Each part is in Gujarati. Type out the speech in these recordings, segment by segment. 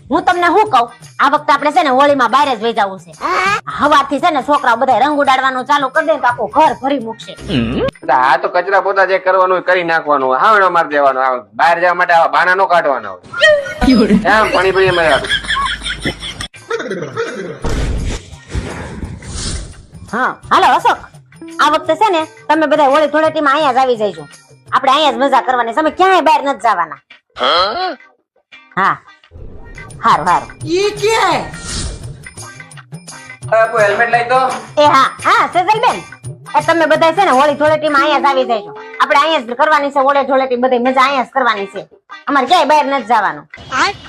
હું તમને શું કહું, આ વખતે આપણે છે ને હોળીમાં બહાર જ વહી જવું છે. હવાથી છે ને છોકરાઓ બધા રંગ ઉડાડવાનું ચાલુ કરી દે તો આખું ઘર ભરી મૂકશે. આ તો કચરા પોતા જે કરવાનું હોય કરી નાખવાનું, હાવડો મારી દેવાનો, બહાર જવા માટે આવા બાના નો કાઢવાના હોય. એમ પાણી પડી મળ્યા. હા હાલો અશોક, આ વખતે છે ને તમે બધા હોળી ધૂળેટીમાં અહીંયા જ આવી જઈજો. આપણે અહીંયા જ મજા કરવાની, તમે ક્યાંય બહાર નથી જવાના. હા હારું હારું. હેલ્મેટ લઈ તો. એ હા હા સેજલબેન, એ તમે બધા છે ને હોળી ધૂળેટીમાં અહીંયા જ આવી જઈજો. આપણે અહીંયા જ કરવાની છે હોળી ધૂળેટી, બધી મજા અહીંયા જ કરવાની છે. અમારે ક્યાંય બહાર નથી જવાનું.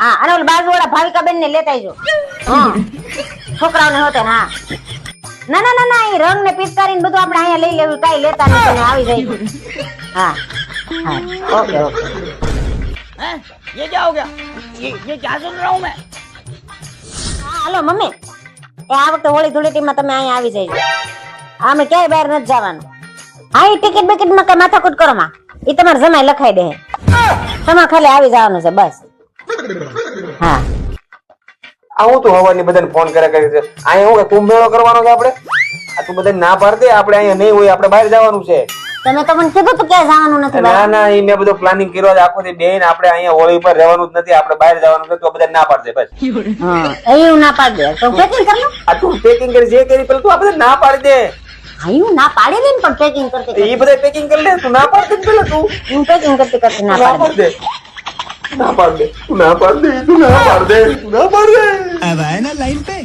હા અને ઓલા બાજુવાળા ભાવિકાબેન ને લેતા આવજો. હા છોકરાઓને હોતે ને. હા ના ના ના ના, એ રંગ ને પિચકારી ને બધું આપણે અહીંયા લઈ લેવું, કઈ લેતા નથી ને આવી જાય. હા હા ઓકે ઓકે. ये क्या हो गया? ये क्या सुन रहा हूँ मैं? હા હાલો મમ્મી, એ આ વખતે હોળી ધૂળેટીમાં તમે અહીંયા આવી જઈજો. અમે ક્યાંય બહાર નથી જવાનું. હા એ ટિકિટ બિકિટ માં કઈ માથાકૂટ કરો માં, એ તમારે જમાઈ લખાઈ દે. તમારે ખાલી આવી જવાનું છે બસ. હા આવું તો હવાની બધાને ફોન કરે છે. અહીંયા હું કુંભ મેળો કરવાનો છે આપણે. આ તું બધાને ના પાડ દે, આપણે અહીંયા નહીં હોય, આપણે બહાર જવાનું છે. તમે તો મને કીધું તું ક્યાંય જવાનું નથી. ના ના, એ મેં બધું પ્લાનિંગ કર્યો છે આખો દી બેન. આપણે અહીંયા હોળી પર રહેવાનું જ નથી, આપણે બહાર જવાનું છે. તો બધા ના પાડશે બસ. હા એવું ના પાડી દે તો પેકિંગ કરી લો. આ તું પેકિંગ કરી જે કરી પેલા તું આ બધા ના પાડી દે. હા એવું ના પાડી દે ને, પણ પેકિંગ કરતી એ બધા પેકિંગ કરી લે, તું ના પાડ દે પેલા તું. હું પેકિંગ કરતી કરતી ના પાડી દે. ના પાડ દે, તું ના પાડ દે, તું ના પાડ દે, તું ના પાડ દે. अब आए ना लाइन पे.